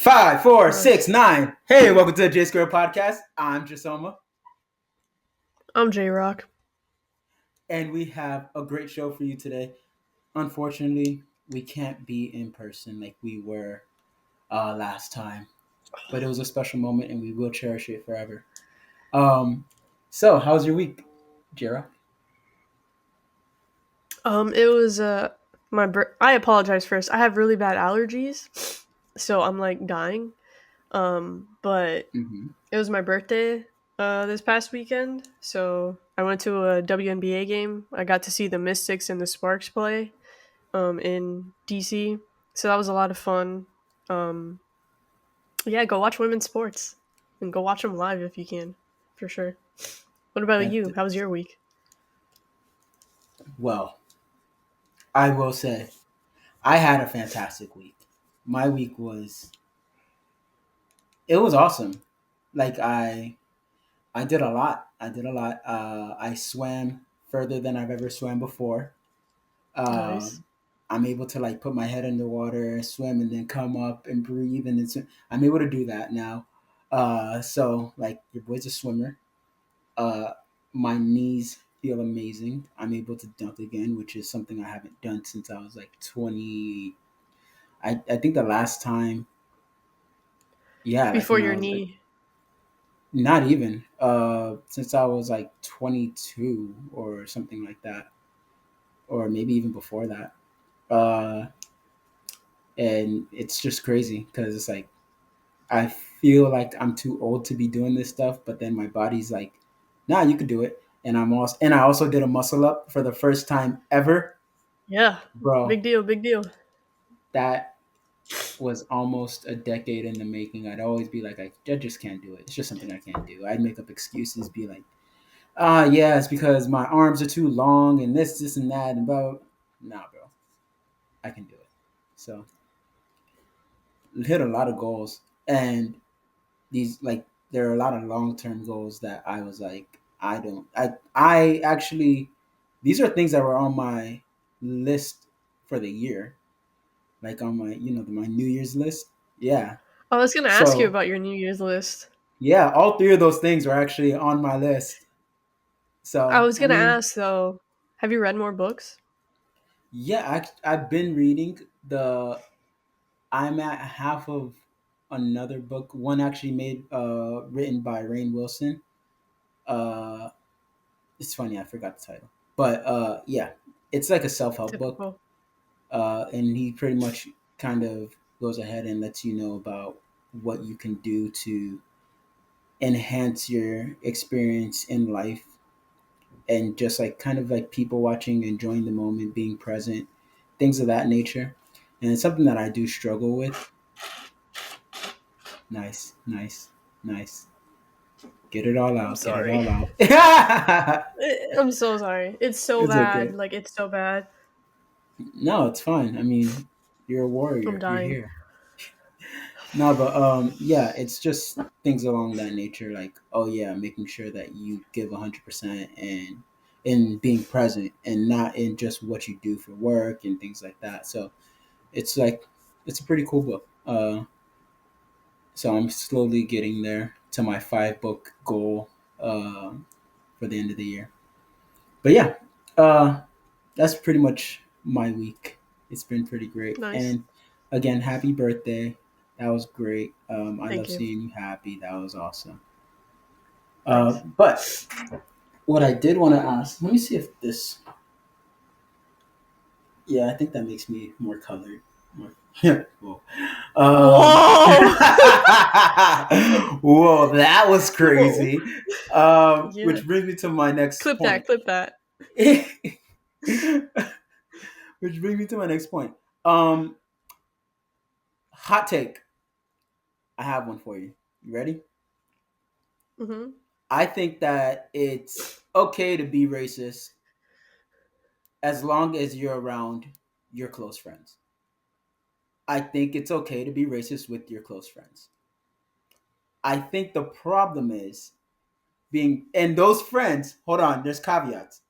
5, 4, 6, 9. Hey, welcome to the Jaysquared Podcast. I'm Jesoma. I'm J-Rock. And we have a great show for you today. Unfortunately, we can't be in person like we were last time. But it was a special moment and we will cherish it forever. So, how's your week, J-Rock? It was I apologize first. I have really bad allergies, so I'm like dying. But it was my birthday this past weekend, so I went to a WNBA game. I got to see the Mystics and the Sparks play in DC. So that was a lot of fun. Yeah, go watch women's sports and go watch them live if you can, for sure. What about you? How was your week? Well, I will say I had a fantastic week. My week was awesome. Like I did a lot. I swam further than I've ever swam before. Nice. I'm able to like put my head in the water, swim, and then come up and breathe, and then swim. I'm able to do that now. So like your boy's a swimmer. Uh, my knees feel amazing. I'm able to dunk again, which is something I haven't done since I was like 20. I think the last time, yeah, like Before when I your was like, knee. not even since I was like 22 or something like that, or maybe even before that. Uh, and it's just crazy because it's like I feel like I'm too old to be doing this stuff, but then my body's like, nah, you could do it. And I also did a muscle up for the first time ever, Yeah, bro. big deal, big deal. That was almost a decade in the making. I'd always be like, I just can't do it. It's just something I can't do. I'd make up excuses, be like, yeah, it's because my arms are too long and this, and that, and blah. Nah, bro, I can do it. So hit a lot of goals, and these like there are a lot of long term goals that I was like, I actually these are things that were on my list for the year, like on my my New Year's list. Yeah. I was gonna ask you So about your New Year's list. yeah, all three of those things are actually on my list. I So was I gonna mean, ask though, have you read more books? yeah, I've been reading the. I'm at half of another book. One actually made written by Rainn Wilson. Uh, it's funny, I forgot the title, but yeah, it's like a self help book. Typical. And he pretty much kind of goes ahead and lets you know about what you can do to enhance your experience in life, and just like kind of like people watching, enjoying the moment, being present, things of that nature. And it's something that I do struggle with. Nice, nice, nice. Get it all I'm out. Get it sorry. all out. I'm so sorry. It's so It's bad. okay. Like it's so bad. No, it's fine. I mean, you're a I'm warrior. You're dying. here. No, but yeah, it's just things along that nature. Like, oh yeah, making sure that you give 100% and in being present, and not in just what you do for work and things like that. So it's like it's a pretty cool book. So I'm slowly getting there to my 5 book goal for the end of the year. But yeah, uh, that's pretty much my week. It's been pretty great. Nice. And again, happy birthday. That was great. I Thank love you. seeing you happy. That was awesome. Thanks. But what I did want to ask, let me see if this, yeah, I think that makes me more colored. More, whoa. Whoa! Whoa, that was Whoa. crazy. Yeah. Which brings me to my next Clip that, point. clip that. Which brings me to my next point. Um, Hot take. I have one for you. You ready? Mm-hmm. I think that it's okay to be racist as long as you're around your close friends. I think it's okay to be racist with your close friends. I think the problem is being, and those friends, hold on, there's caveats.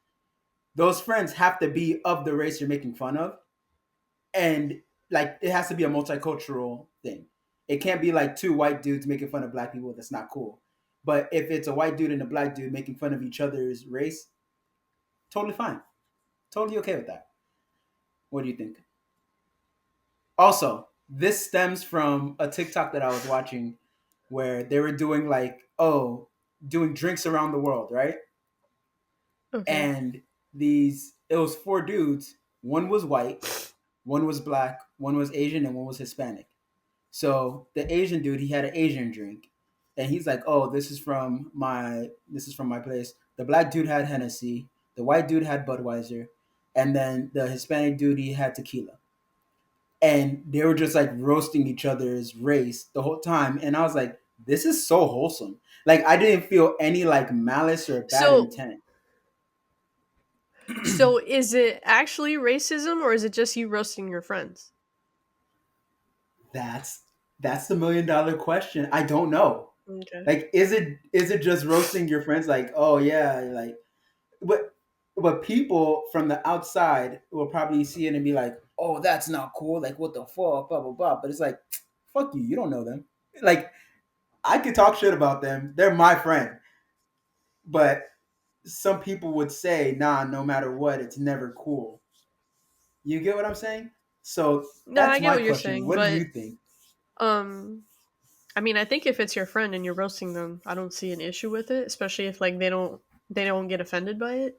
Those friends have to be of the race you're making fun of. And like, it has to be a multicultural thing. It can't be like two white dudes making fun of black people. That's not cool. But if it's a white dude and a black dude making fun of each other's race, totally fine. Totally okay with that. What do you think? Also, this stems from a TikTok that I was watching where they were doing doing drinks around the world, right? Okay. And it was four dudes. One was white, one was black, one was Asian, and one was Hispanic. So the Asian dude, he had an Asian drink, and he's like, "Oh, this is from my place." The black dude had Hennessy, the white dude had Budweiser, and then the Hispanic dude, he had tequila. And they were just like roasting each other's race the whole time, and I was like, "This is so wholesome." Like I didn't feel any like malice or bad intent. So is it actually racism, or is it just you roasting your friends? That's the $1,000,000 question. I don't know. Okay. Like, is it just roasting your friends? Like, oh yeah, like, but people from the outside will probably see it and be like, oh, that's not cool. Like, what the fuck, blah blah blah. But it's like, fuck you. You don't know them. Like, I could talk shit about them. They're my friend. But some people would say, nah, no matter what, it's never cool. You get what I'm saying? So No, that's I get my what you're question. saying, What do but you think? I mean, I think if it's your friend and you're roasting them, I don't see an issue with it, especially if like they don't get offended by it.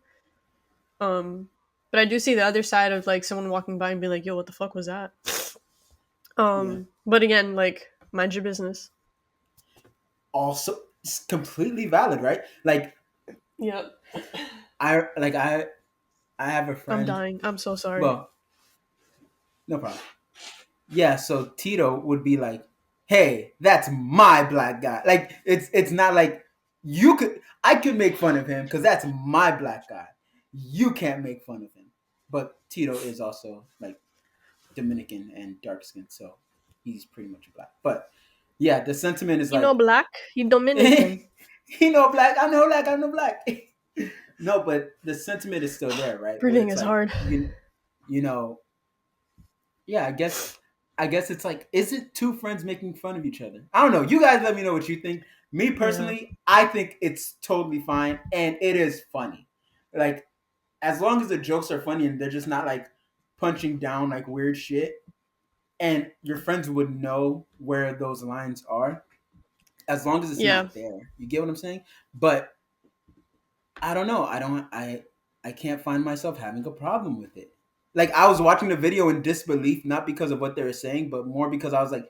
But I do see the other side of like someone walking by and being like, "Yo, what the fuck was that?" But again, like, mind your business. Also, it's completely valid, right? Like, Yep. I have a friend. I'm dying. I'm so sorry. Well, no problem. Yeah, so Tito would be like, "Hey, that's my black guy." Like it's not like I could make fun of him because that's my black guy. You can't make fun of him. But Tito is also like Dominican and dark skinned, so he's pretty much black. But yeah, the sentiment is You know, like, black. You Dominican. he know black. I know black. I know black. No, but the sentiment is still there, right? Where Breathing it's is like, hard. you know, yeah, I guess it's like, is it two friends making fun of each other? I don't know. You guys let me know what you think. Me personally, I think it's totally fine and it is funny. Like, as long as the jokes are funny and they're just not like punching down like weird shit, and your friends would know where those lines are, as long as it's not there. You get what I'm saying? But I don't know. I can't find myself having a problem with it. Like, I was watching the video in disbelief, not because of what they were saying, but more because I was like,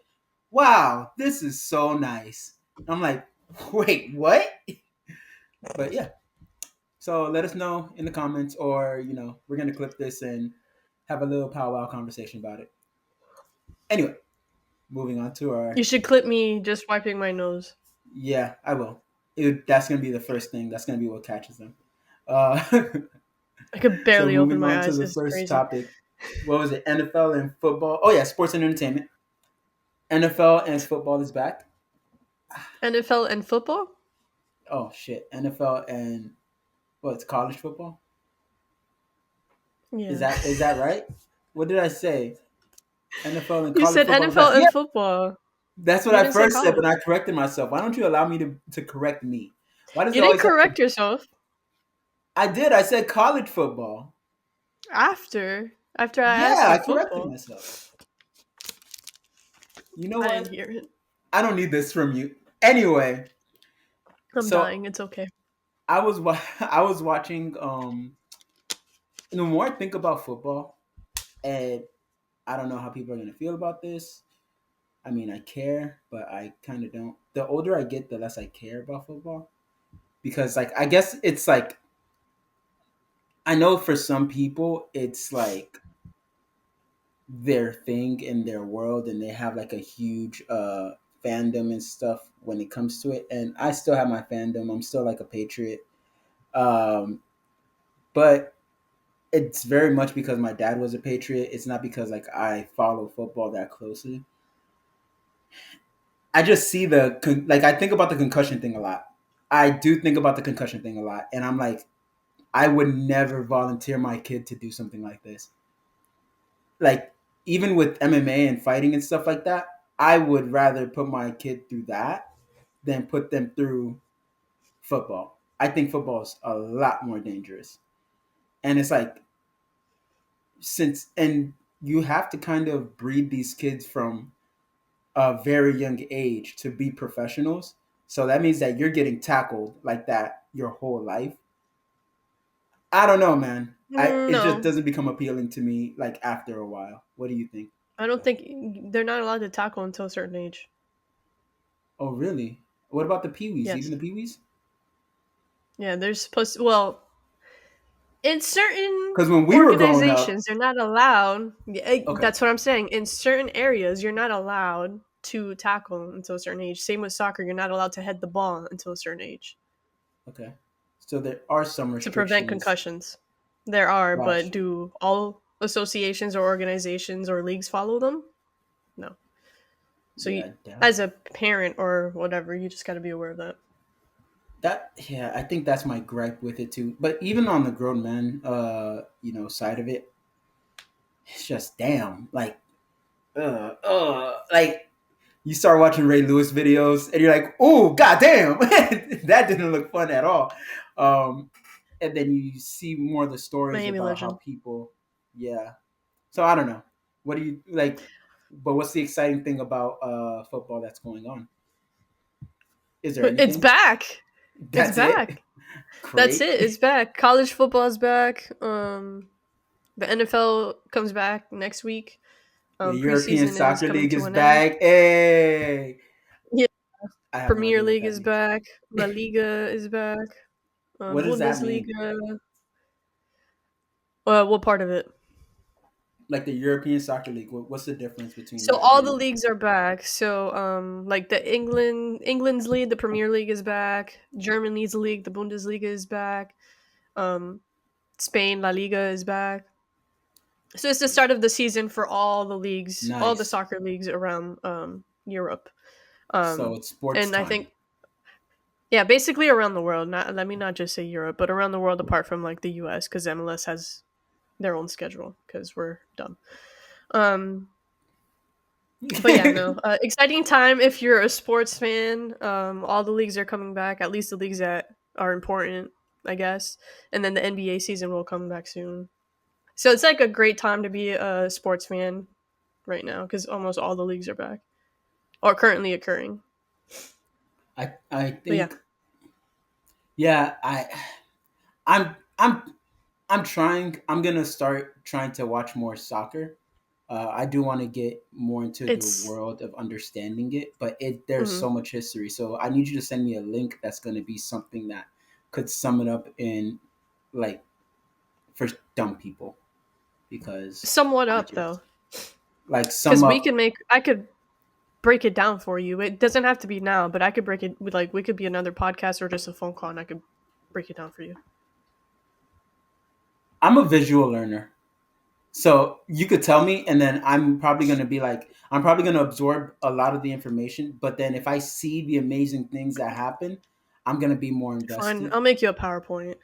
wow, this is so nice. I'm like, wait, what? But yeah. So let us know in the comments, or we're gonna clip this and have a little powwow conversation about it. Anyway, moving on to our. You should clip me just wiping my nose. Yeah, I will. That's gonna be the first thing. That's gonna be what catches them. I could barely so open moving my on to eyes. the It's first crazy. topic. What was it? NFL and football. Oh yeah, sports and entertainment. NFL and football is back. NFL and football? Oh shit. NFL and what's college football? Yeah. Is that right? What did I say? NFL and You college said football. NFL and football. That's what You I didn't say first said, but college. I corrected myself. Why don't you allow me to correct me? Why does You it didn't always have correct to... yourself. I did. I said college football. After I asked Yeah, you I corrected football. myself. You know I what? didn't hear it. I don't need this from you. Anyway, I'm so dying. It's okay. I was watching. The more I think about football, and I don't know how people are gonna feel about this. I mean, I care, but I kind of don't. The older I get, the less I care about football, because like I guess it's like, I know for some people it's like their thing in their world, and they have like a huge fandom and stuff when it comes to it. And I still have my fandom. I'm still like a patriot, but it's very much because my dad was a patriot. It's not because like I follow football that closely. I just see I think about the concussion thing a lot. I do think about the concussion thing a lot, and I'm like, I would never volunteer my kid to do something like this. Like, even with MMA and fighting and stuff like that, I would rather put my kid through that than put them through football. I think football is a lot more dangerous. And it's like, and you have to kind of breed these kids from a very young age to be professionals. So that means that you're getting tackled like that your whole life. I don't know, man. It just No, doesn't become appealing to me like after a while. What do you think? I don't think they're not allowed to tackle until a certain age. Oh, really? What about the peewees? Even Yes. the peewees? Yeah, they're supposed to, well, in certain Because when we were growing up, organizations, they're not allowed. Yeah, okay, that's what I'm saying. In certain areas, you're not allowed to tackle until a certain age. Same with soccer, you're not allowed to head the ball until a certain age okay. So there are some to prevent restrictions. concussions. There are, but Got you. do all associations or organizations or leagues follow them? No. So you, Yeah, as a parent or whatever, you just got to be aware of that. yeah, I think that's my gripe with it too. But even on the grown man, side of it, it's just damn, like you start watching Ray Lewis videos and you're like, oh, goddamn, that didn't look fun at all. And then you see more of the stories Miami about how legend. people, yeah. So I don't know. What do you like? But what's the exciting thing about football that's going on? Is there It's anything? back. It's That's it. back. That's Great. it. It's back. College football is back. The NFL comes back next week. The European Preseason is Soccer coming League to is an end. back. Hey, Yeah. I have no Premier idea what League that is means. back. La Liga is back. What does that mean? Bundesliga. What part of it? Like the European Soccer League. What's the difference between So that all the and leagues are back. So like the England's league, the Premier League is back. Germany's league, the Bundesliga is back. Um, Spain, La Liga is back. So it's the start of the season for all the leagues, all the nice? soccer leagues around Europe. So it's sports And I time. think, yeah, basically around the world. Not let me not just say Europe, but around the world apart from like the US, because MLS has their own schedule because we're dumb. Um, but yeah, no, exciting time if you're a sports fan. All the leagues are coming back. At least the leagues that are important, I guess. And then the NBA season will come back soon. So it's like a great time to be a sports fan right now because almost all the leagues are back or currently occurring. I But yeah, think yeah, I'm I'm trying. I'm gonna start trying to watch more soccer. I do want to get more into the it's world of understanding it, but there's mhm. so much history. So I need you to send me a link that's gonna be something that could sum it up in like for dumb people because Somewhat I up though just like sum because up. I could break it down for you. It doesn't have to be now, but I could break it with like we could be another podcast or just a phone call, and I could break it down for you. I'm a visual learner. So you could tell me, and then I'm probably gonna absorb a lot of the information. But then if I see the amazing things that happen, I'm gonna be more Fine, invested. I'll make you a PowerPoint.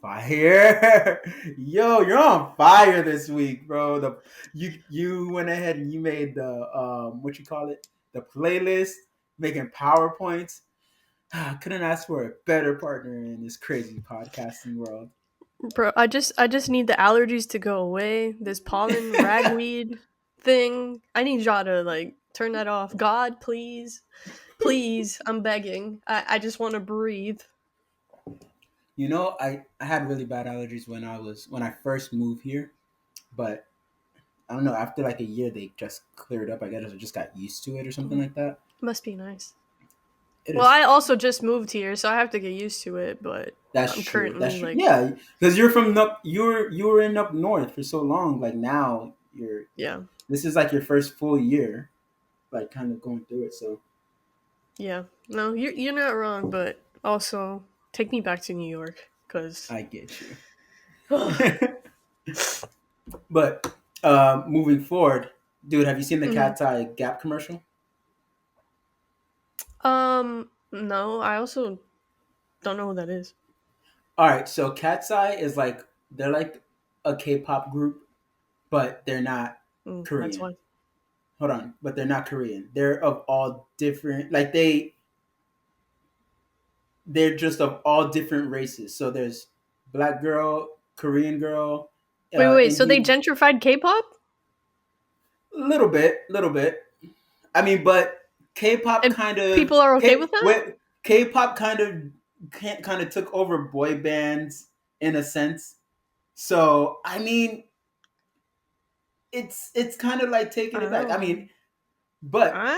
Fire, yo, you're on fire this week, bro. You went ahead and you made the what you call it, the playlist, making PowerPoints. Couldn't ask for a better partner in this crazy podcasting world. Bro, I just need the allergies to go away. This pollen ragweed thing. I need y'all to like turn that off. God, please. Please, I'm begging. I just want to breathe. I had really bad allergies when I first moved here, but I don't know. After like a year, they just cleared up. I guess I just got used to it or something Mm, like that. must be nice. It Well, is. I also just moved here, so I have to get used to it, but That's I'm true. That's currently true. like, Yeah, because you're from up. You were in up north for so long. Like now, you're. yeah. This is like your first full year, like kind of going through it. So Yeah. No, you're not wrong, but also take me back to New York cuz I get you. But moving forward, dude, have you seen the Mhm. Katseye GAP commercial? No, I also don't know who that is. All right, so Katseye is like they're like a K-pop group, but they're not That's Korean. why. hold on, but they're not Korean. They're of all different, like they're just of all different races. So there's black girl, Korean girl, Wait. So they Indian, gentrified K-pop, little bit. I mean, but K-pop and kind of people are okay with that. K-pop kind of took over boy bands in a sense. So I mean, it's kind of like taking it back. I Oh, mean, but I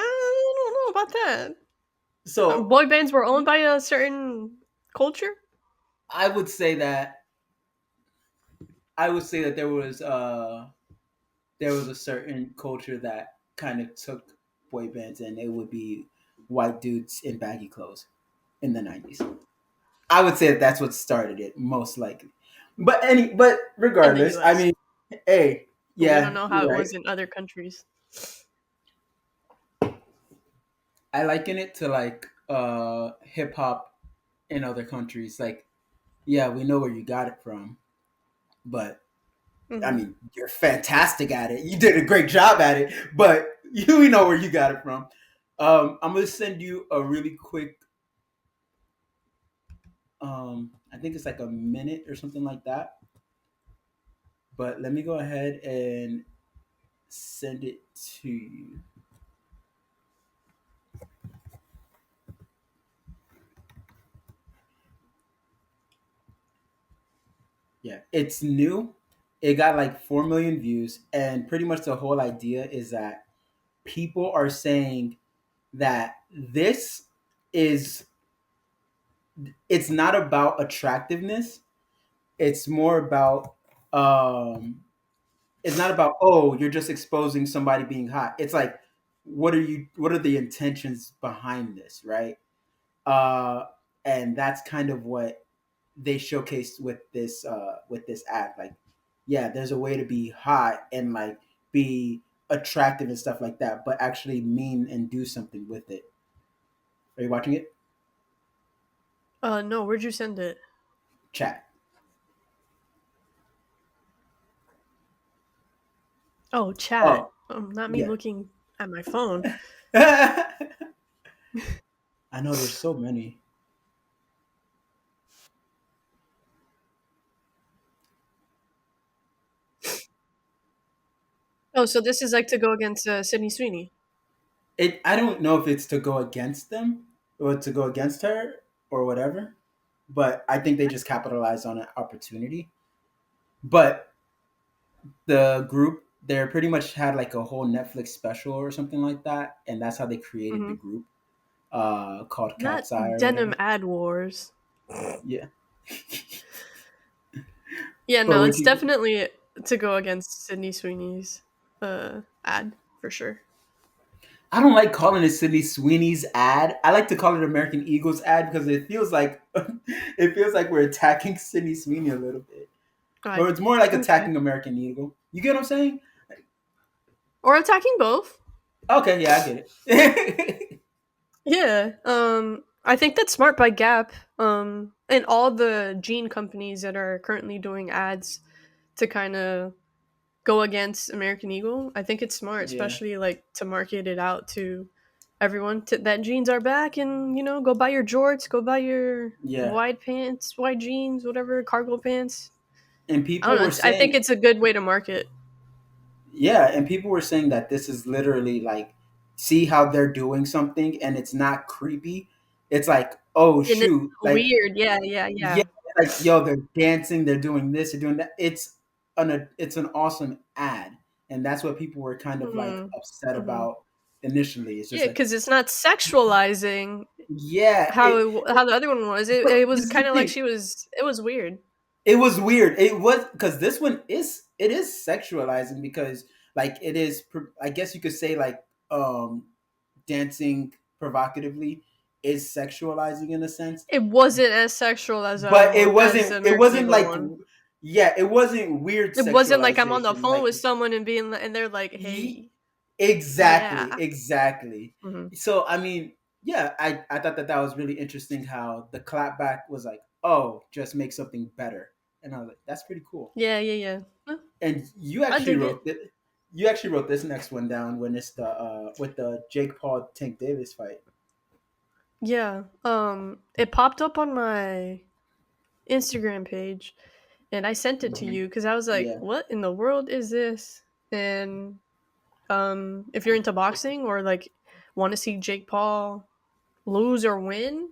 don't know about that. so Boy bands were owned by a certain culture. I would say that there was a certain culture that kind of took boy bands, and it would be white dudes in baggy clothes in the 90s. I would say that that's what started it, most likely. But In the regardless, I U.S., mean, hey, but we don't yeah, know how you're it right. was in other countries. I liken it to like hip hop in other countries. Like, yeah, we know where you got it from, but I Hmm. mean, you're fantastic at it. You did a great job at it, but you know where you got it from. I'm gonna send you a really quick. I think it's like a minute or something like that. But let me go ahead and send it to you. Yeah, it's new. It got like 4 million views, and pretty much the whole idea is that people are saying that this is it's not about attractiveness. It's more about um it's not about, oh, you're just exposing somebody being hot. It's like, what are the intentions behind this, right? uh and that's kind of what they showcased with this ad. Like, yeah, there's a way to be hot and like be attractive and stuff like that, but actually mean and do something with it. Are you watching it? No, where'd you send it? Chat. Oh, chat. Oh, Not me yeah. looking at my phone. I know there's so many. Oh, so this is like to go against Sydney Sweeney. I don't know if it's to go against them or to go against her or whatever, but I think they just capitalized on an opportunity. But the group, they pretty much had like a whole Netflix special or something like that, and that's how they created the Hmm. group, called Not Katseye or denim whatever. ad wars. Yeah. Yeah, But no, would it's you? definitely to go against Sydney Sweeney's ad for sure. I don't like calling it Sydney Sweeney's ad. I like to call it American Eagles ad because it feels like it feels like we're attacking Sydney Sweeney a little bit, I or it's more like okay. attacking American Eagle. You get what I'm saying? Or attacking both. Okay, yeah, I get it. Yeah. I think that's smart by Gap. And all the jean companies that are currently doing ads to kind of go against American Eagle. I think it's smart, Yeah, especially like to market it out to everyone that jeans are back, and go buy your jorts, go buy your yeah. wide pants, wide jeans, whatever, cargo pants. And I don't people know. were I think saying, it's a good way to market. yeah, and people were saying that this is literally like, see how they're doing something, and it's not creepy. It's like, oh And it's shoot, like, weird. Yeah, yeah, yeah, yeah. like, yo, they're dancing, they're doing this, they're doing that. It's an awesome ad, and that's what people were kind of like Hmm. upset Hmm. about initially. It's just Yeah, like, because it's not sexualizing yeah, how the other one was. It but was this is the kind of like thing. she was. It was weird. It was weird. It was because this one is sexualizing because like it is. I guess you could say like dancing provocatively is sexualizing in a sense, It wasn't as sexual as but as the it American wasn't Eagle like, one. yeah, it wasn't weird It wasn't like I'm on the sexualization phone like, with someone and and they're like, ye- "Hey, exactly, yeah." exactly. Hmm. So I mean, yeah, I thought that was really interesting how the clapback was like, oh, just make something better, and I was like, that's pretty cool. Yeah, yeah, yeah. Huh, And you I actually dig it. wrote it. You actually wrote this next one down when it's the with the Jake Paul Tank Davis fight. Yeah. It popped up on my Instagram page, and I sent it to you because I was like, Yeah. "What in the world is this?" And if you're into boxing or like want to see Jake Paul lose or win,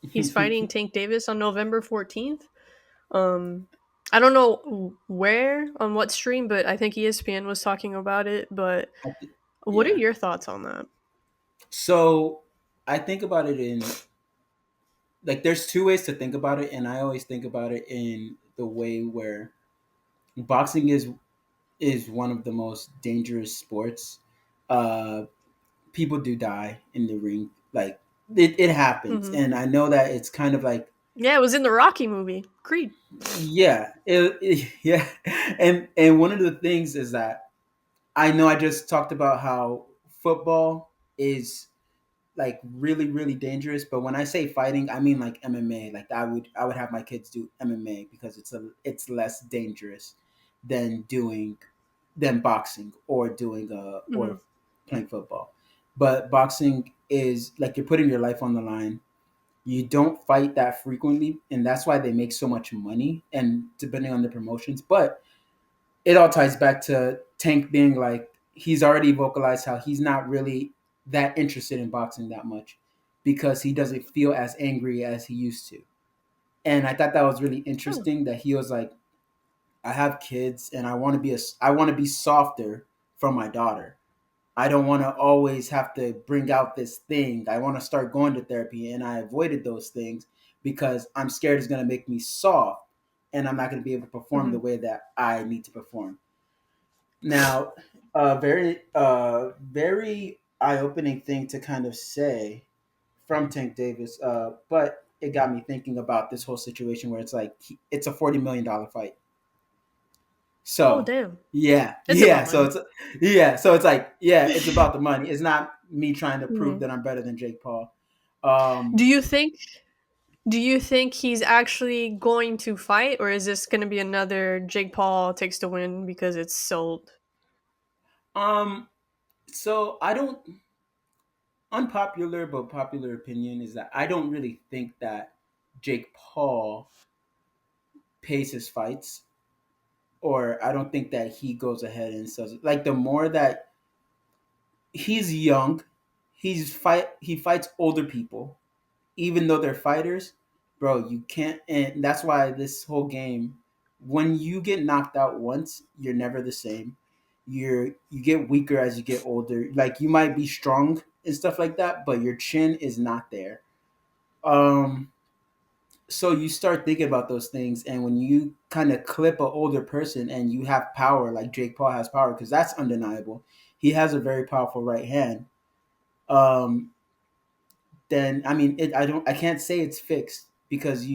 he's fighting Tank Davis on November 14th. Um, I don't know where on what stream, but I think ESPN was talking about it. But what are Yeah. your thoughts on that? So I think about it in like there's two ways to think about it, and I always think about it in the way where boxing is one of the most dangerous sports. Uh, People do die in the ring, like it happens, Mm-hmm. and I know that it's kind of like Yeah, it was in the Rocky movie, Creed. yeah, yeah, and one of the things is that I know I just talked about how football is like really really dangerous, but when I say fighting I mean like MMA. Like I would have my kids do MMA because it's less dangerous than doing than boxing or doing Mm-hmm. or playing football. But boxing is like you're putting your life on the line. You don't fight that frequently, and that's why they make so much money and depending on the promotions. But it all ties back to Tank being like he's already vocalized how he's not really that interested in boxing that much because he doesn't feel as angry as he used to. And I thought that was really Oh. interesting that he was like, I have kids and I want to be softer for my daughter. I don't want to always have to bring out this thing. I want to start going to therapy, and I avoided those things because I'm scared it's going to make me soft and I'm not going to be able to perform Mm-hmm. the way that I need to perform. Now, very eye-opening thing to kind of say from Tank Davis, but it got me thinking about this whole situation where it's like it's a $40 million fight. Oh, So damn. yeah, It's about yeah. So money. it's so it's like yeah, it's about the money. It's not me trying to prove Mm-hmm. that I'm better than Jake Paul. Do you think? Do you think he's actually going to fight, or is this going to be another Jake Paul takes the win because it's sold? Um, so I don't unpopular but popular opinion is that I don't really think that Jake Paul pays his fights, or I don't think that he goes ahead and says like the more that he's young, he fights older people, even though they're fighters, bro. You can't, and that's why this whole game, when you get knocked out once, you're never the same. You get weaker as you get older. Like you might be strong and stuff like that, but your chin is not there. Um, so you start thinking about those things, and when you kind of clip an older person and you have power like Jake Paul has power, because that's undeniable. He has a very powerful right hand. um then I mean I can't say it's fixed because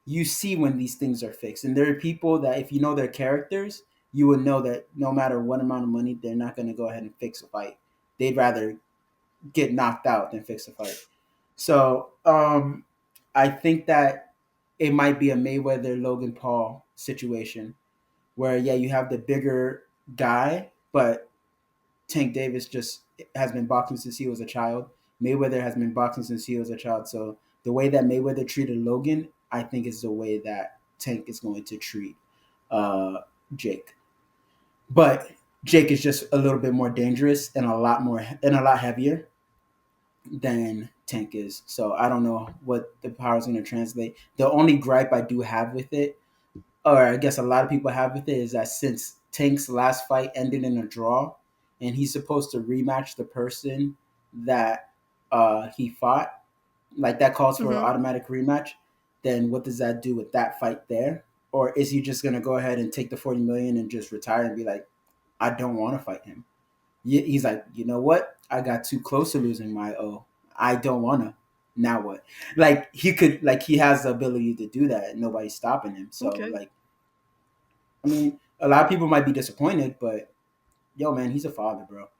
you see when these things are fixed, and there are people that if you know their characters, you would know that no matter what amount of money, they're not going to go ahead and fix a fight. They'd rather get knocked out than fix a fight. So I think that it might be a Mayweather Logan Paul situation where yeah, you have the bigger guy, but Tank Davis just has been boxing since he was a child. Mayweather has been boxing since he was a child. So the way that Mayweather treated Logan, I think is the way that Tank is going to treat uh, Jake. But Jake is just a little bit more dangerous and a lot heavier than Tank is. So I don't know what the power is going to translate. The only gripe I do have with it, or I guess a lot of people have with it, is that since Tank's last fight ended in a draw, and he's supposed to rematch the person that he fought, like that calls for an Mm-hmm. automatic rematch. Then what does that do with that fight there? Or is he just gonna go ahead and take the 40 million and just retire and be like, I don't want to fight him? He's like, you know what? I got too close to losing my O. I don't wanna. Now what? Like he could, like he has the ability to do that, and nobody's stopping him. So Okay. like I mean, a lot of people might be disappointed, but yo, man, he's a father, bro.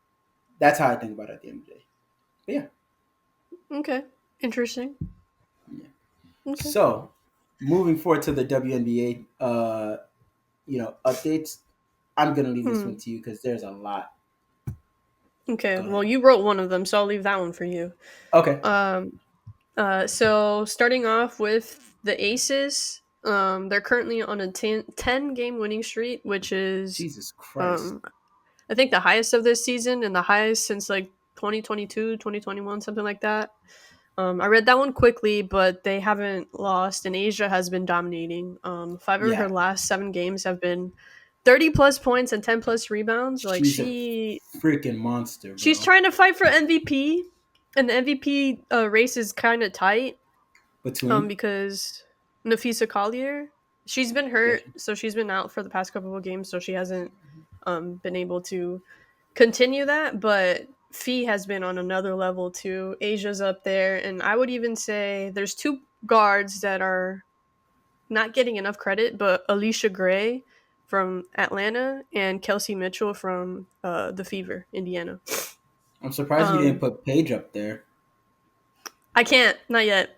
That's how I think about it at the end of the day. But yeah, Okay. Interesting. yeah. Okay. So moving forward to the WNBA, updates. I'm gonna leave this one to you because there's a lot. Okay, Go well, ahead. you wrote one of them, so I'll leave that one for you. Okay. So starting off with the Aces, they're currently on a 10 game winning streak, which is, Jesus Christ. um, I think the highest of this season and the highest since like 2022, 2021, something like that. I read that one quickly, but they haven't lost, and Asia has been dominating. 5 of her Yeah. last 7 games have been 30 plus points and 10 plus rebounds. Like She's a freaking monster, she's bro. trying to fight for MVP, and the MVP race is kind of tight. Between. Because Nafisa Collier, she's been hurt, Gotcha. so she's been out for the past couple of games, so she hasn't been able to continue that. But Fee has been on another level too. Asia's up there, and I would even say there's 2 guards that are not getting enough credit, but Alicia Gray from Atlanta and Kelsey Mitchell from the Fever, Indiana. I'm surprised you didn't Um, put Paige up there. I can't, not yet.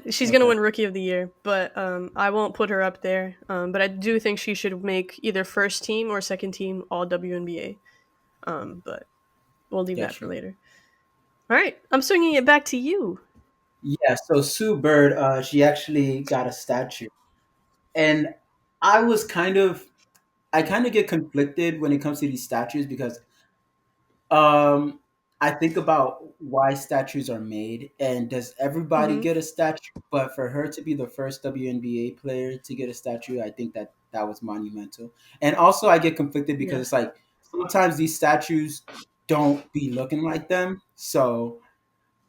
She's gonna Okay. win Rookie of the Year, but I won't put her up there. But I do think she should make either first team or second team All WNBA. But we'll leave that for Gotcha. later. All right, I'm swinging it back to you. Yeah. So Sue Bird, she actually got a statue, and I was I kind of get conflicted when it comes to these statues because Um, I think about why statues are made, and does everybody Mm-hmm. get a statue? But for her to be the first WNBA player to get a statue, I think that that was monumental. And also, I get conflicted because Yeah. it's like sometimes these statues don't be looking like them. So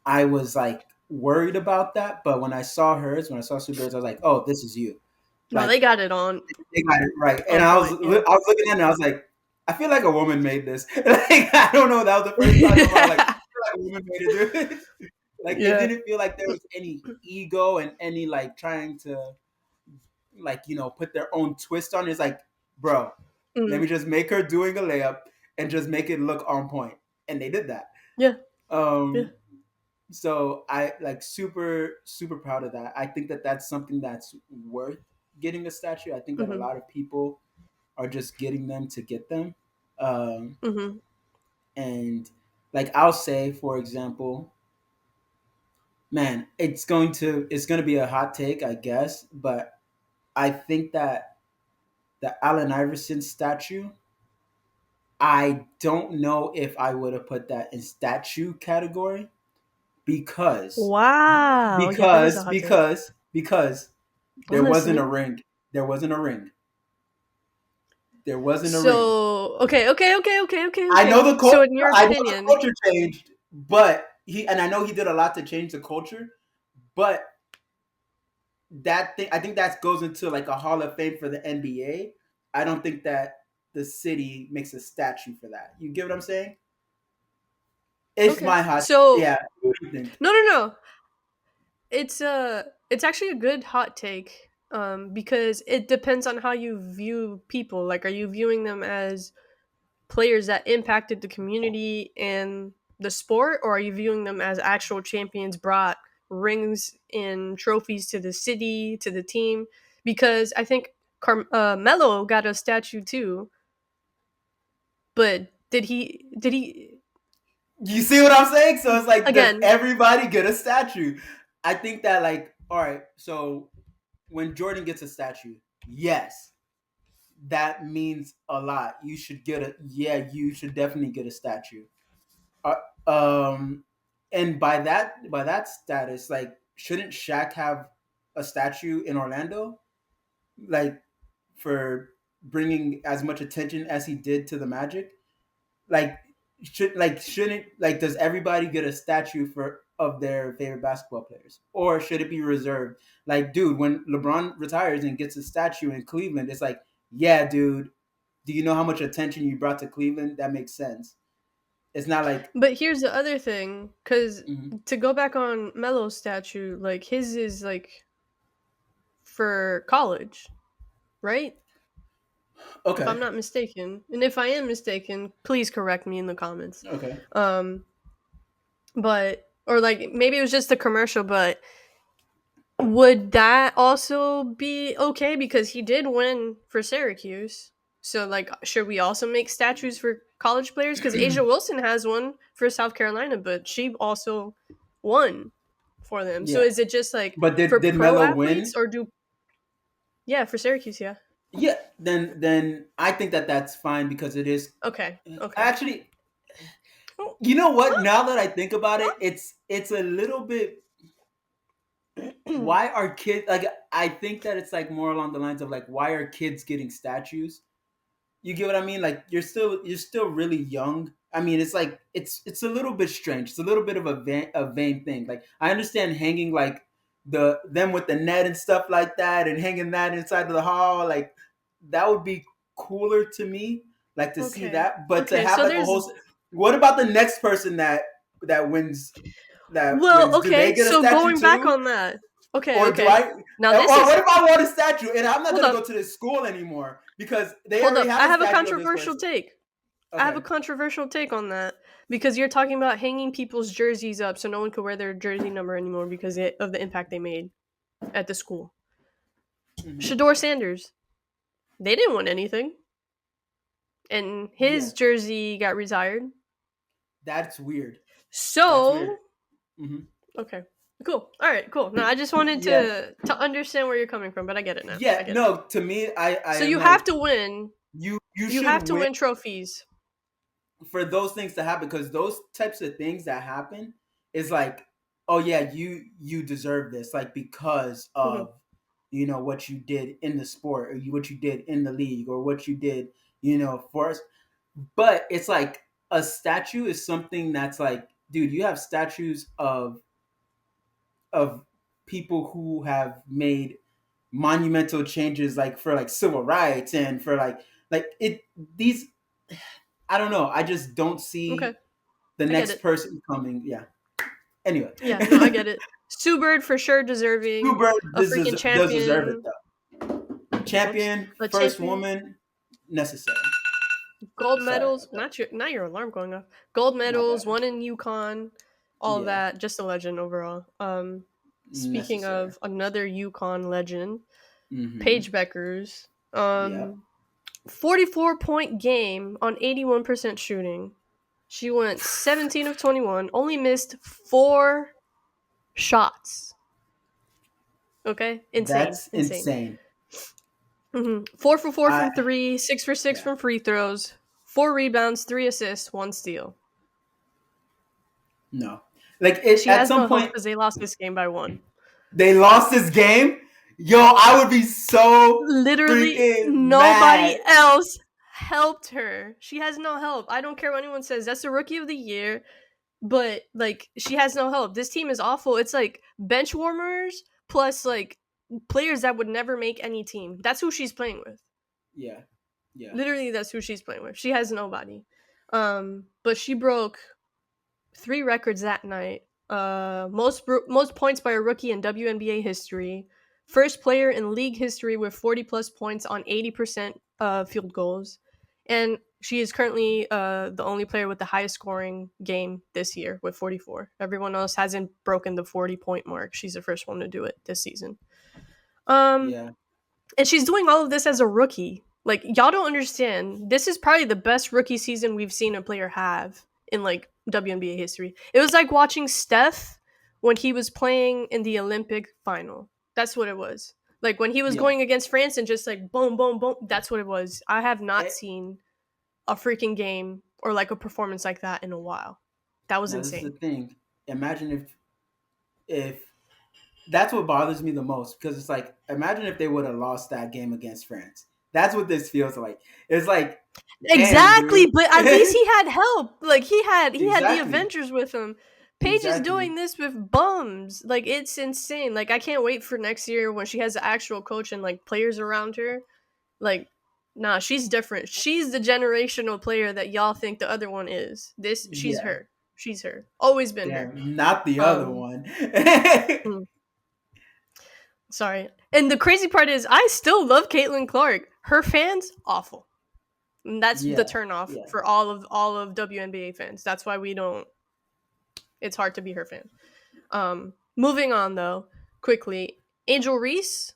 I was like worried about that. But when I saw hers, when I saw Sue Birds, I was like, "Oh, this is you." No, Like they got it on they got it right. And point. Yeah. I was looking at it and I was like, I feel like a woman made this. Like I don't know. That was the first thought of my like, I feel like a woman made it. Like it Yeah. didn't feel like there was any ego and any like trying to like, put their own twist on it. It's like, bro, let Mm. me just make her doing a layup and just make it look on point. And they did that. Yeah. Yeah. Um so I like super proud of that. I think that that's something that's worth getting a statue. I think that a Mm-hmm. lot of people are just getting them to get them. Um, Mm-hmm. and like I'll say, for example, man, it's going to be a hot take, I guess, but I think that the Allen Iverson statue, I don't know if I would have put that in statue category because Wow. Okay, that is a because hot take. because because I'm there wasn't a listening. ring. There wasn't a ring. There wasn't a ring. So okay. I know the culture. So in your I know the opinion, culture changed, but I know he did a lot to change the culture. But that thing, I think that goes into like a Hall of Fame for the NBA. I don't think that the city makes a statue for that. You get what I'm saying? It's okay. my hot. So Yeah. What do you think? no. It's actually a good hot take. Because it depends on how you view people. Like, are you viewing them as players that impacted the community and the sport, or are you viewing them as actual champions, brought rings and trophies to the city, to the team? Because I think Melo got a statue too, but did he? Did he? You see what I'm saying? So it's like, does Again, everybody get a statue? I think that like, all right. So when Jordan gets a statue, yes, that means a lot. You should get a yeah. You should definitely get a statue. Uh, and by that status, like, shouldn't Shaq have a statue in Orlando, like for bringing as much attention as he did to the Magic? Like, shouldn't like does everybody get a statue for of their favorite basketball players, or should it be reserved? Like, dude, when LeBron retires and gets a statue in Cleveland, it's like, yeah, dude, do you know how much attention you brought to Cleveland? That makes sense. It's not like, but here's the other thing, because mhm. to go back on Melo's statue, like his is like for college, right? If Okay, I'm not mistaken. And if I am mistaken, please correct me in the comments. okay. Um, but or like maybe it was just a commercial, but would that also be okay because he did win for Syracuse? So, like, should we also make statues for college players? Because Asia Wilson has one for South Carolina, but she also won for them. So, Yeah. is it just like But for did pro Melo athletes, win? or do? Yeah, for Syracuse, yeah. Yeah. Then I think that's fine because it is Okay. actually. You know what? Now that I think about it, it's a little bit. Why are kids like? I think that it's like more along the lines of like, why are kids getting statues? You get what I mean? Like you're still really young. I mean, it's like it's a little bit strange. It's a little bit of a vain thing. Like I understand hanging like them with the net and stuff like that, and hanging that inside of the hall. Like that would be cooler to me. Like to see that, but to have so like a there's. whole. What about the next person that wins? Well, Do they okay. get a So statue going back too? on that. Okay. Or do I? Now Or this is. what if I want a statue and I'm not Hold going to up. go to this school anymore because they Hold already up. have I a have a statue of this controversial person? take. Okay. I have a controversial take on that because you're talking about hanging people's jerseys up so no one could wear their jersey number anymore because of the impact they made at the school. Mhm. Shador Sanders, they didn't win anything, and his jersey got retired. That's weird. So, That's weird. Mm-hmm. Okay, cool. All right, cool. No, I just wanted to understand where you're coming from, but I get it now. Yeah, no. To me, I so am you like, have to win. You You should have to win win trophies for those things to happen because those types of things that happen is like, oh yeah, you deserve this, like because of what you did in the sport or what you did in the league or what you did for us. But it's like a statue is something that's like, dude, you have statues of people who have made monumental changes, like for like civil rights and for like it these. I don't know. I just don't see the next person coming. Yeah. Anyway. Yeah, no, I get it. Sue Bird for sure deserving. Sue Bird A freaking champion. does deserve it though. Champion, first woman, necessary. Gold medals, not your alarm going off. Gold medals, one in UConn, all that, just a legend overall. Speaking of another UConn legend, Paige Beckers, 44-point game on 81% shooting. She went 17 of 21, only missed 4 shots. Okay, insane. That's insane. 4 for 4 from 3, 6 for 6 from free throws, 4 rebounds, 3 assists, 1 steal. No, like it. She at has some no point hope because they lost this game by 1. They lost this game. Yo, I would be so literally nobody else helped her. She has no help. I don't care what anyone says. That's the rookie of the year, but like she has no help. This team is awful. It's like bench warmers plus like players that would never make any team. That's who she's playing with. Yeah. Literally, that's who she's playing with. She has nobody. But she broke 3 records that night. Most points by a rookie in WNBA history. First player in league history with 40 plus points on 80% field goals. And she is currently the only player with the highest scoring game this year with 44. Everyone else hasn't broken the 40-point mark. She's the first one to do it this season. And she's doing all of this as a rookie. Like, y'all don't understand. This is probably the best rookie season we've seen a player have in like WNBA history. It was like watching Steph when he was playing in the Olympic final. That's what it was. Like when he was going against France and just like boom, boom, boom. That's what it was. I have not seen a freaking game or like a performance like that in a while. That was insane. This is the thing. Imagine if that's what bothers me the most, because it's like, imagine if they would have lost that game against France. That's what this feels like. It's like exactly, but at least he had help. Like he had the Avengers with him. Paige is doing this with bums. Like it's insane. Like I can't wait for next year when she has an actual coach and like players around her. Like, nah, she's different. She's the generational player that y'all think the other one is. She's her. She's her. Always been her. Not the other one. Sorry. And the crazy part is I still love Caitlin Clark. Her fans, awful. And that's the turnoff for all of WNBA fans. That's why we don't. It's hard to be her fan. Moving on though, quickly, Angel Reese.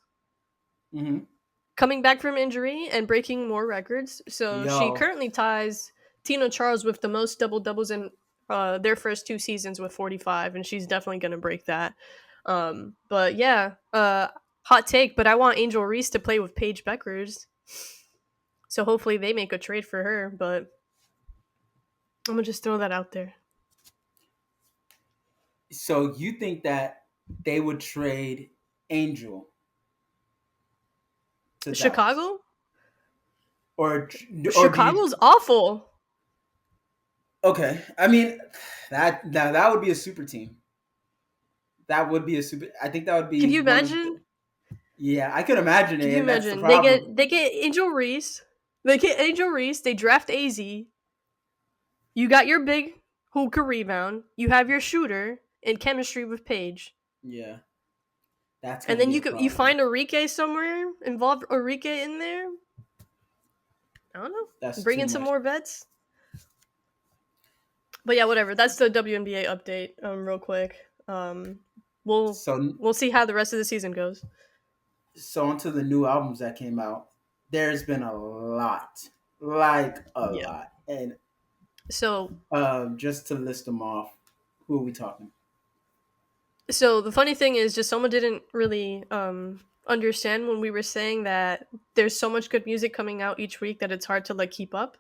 coming back from injury and breaking more records. So she Yo, currently ties Tina Charles with the most double doubles in their first 2 seasons with 45, and she's definitely gonna break that. But yeah, hot take, but I want Angel Reese to play with Paige Beckers. So hopefully they make a trade for her, but I'm gonna just throw that out there. so you think that they would trade Angel to Dallas, Chicago? or do you? Chicago's awful. Okay, I mean that would be a super team. That would be a super. I think that would Can be you one of. imagine? Yeah, I could imagine Can it, you and that's the imagine? They problem. get Angel Reese. They get Angel Reese. They draft AZ. You got your big who could rebound. You have your shooter and chemistry with Paige. Yeah, that's And gonna then be a you problem. find Enrique somewhere, involve Enrique in there. I don't know. That's Bring too in some much. more vets. But yeah, whatever. That's the WNBA update. Real quick. We'll So we'll see how the rest of the season goes. so onto the new albums that came out. There's been a lot, like a Yeah. lot, and So just to list them off, who are we talking? So the funny thing is, just someone didn't really understand when we were saying that there's so much good music coming out each week that it's hard to like keep up.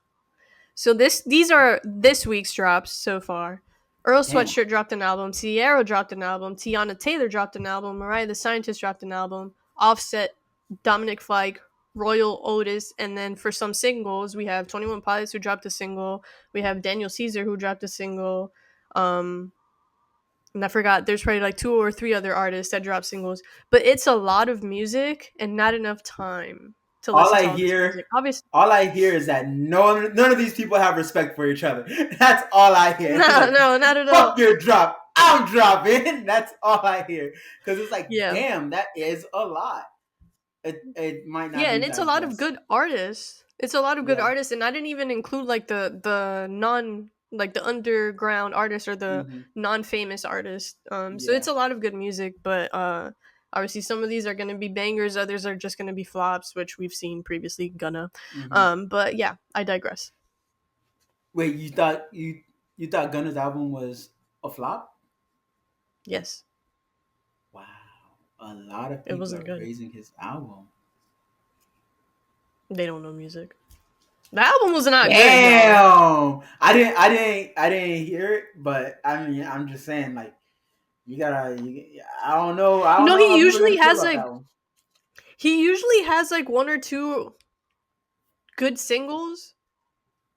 So these are this week's drops so far. Earl Damn. Sweatshirt dropped an album. Sierra dropped an album. Tiana Taylor dropped an album. Mariah the Scientist dropped an album. Offset, Dominic Fike, Royal Otis, and then for some singles, we have 21 Pilots who dropped a single. We have Daniel Caesar who dropped a single. And I forgot there's probably like 2 or 3 other artists that drop singles, but it's a lot of music and not enough time to All listen I to all this hear, music. Obviously, all I hear is that none of these people have respect for each other. That's all I hear. It's like, no, not at all. fuck your drop. I'm dropping. That's all I hear. Because it's like, Yeah, damn, that is a lot. It might not yeah, be and it's a that lot of just. good artists. It's a lot of good Yeah. artists, and I didn't even include like the non like the underground artists or the Mm-hmm. non-famous artists. So Yeah. it's a lot of good music, but obviously some of these are gonna be bangers, others are just gonna be flops, which we've seen previously. Mm-hmm. But yeah, I digress. Wait, you thought Gunna's album was a flop? Yes, Wow. A lot of it people wasn't are good. praising his album. They don't know music. The album was not good, y'all. Damn. I didn't hear it, but I mean, I'm just saying, like, I don't know. I You don't know, know how people are gonna feel about that one. he usually has like 1 or 2 good singles.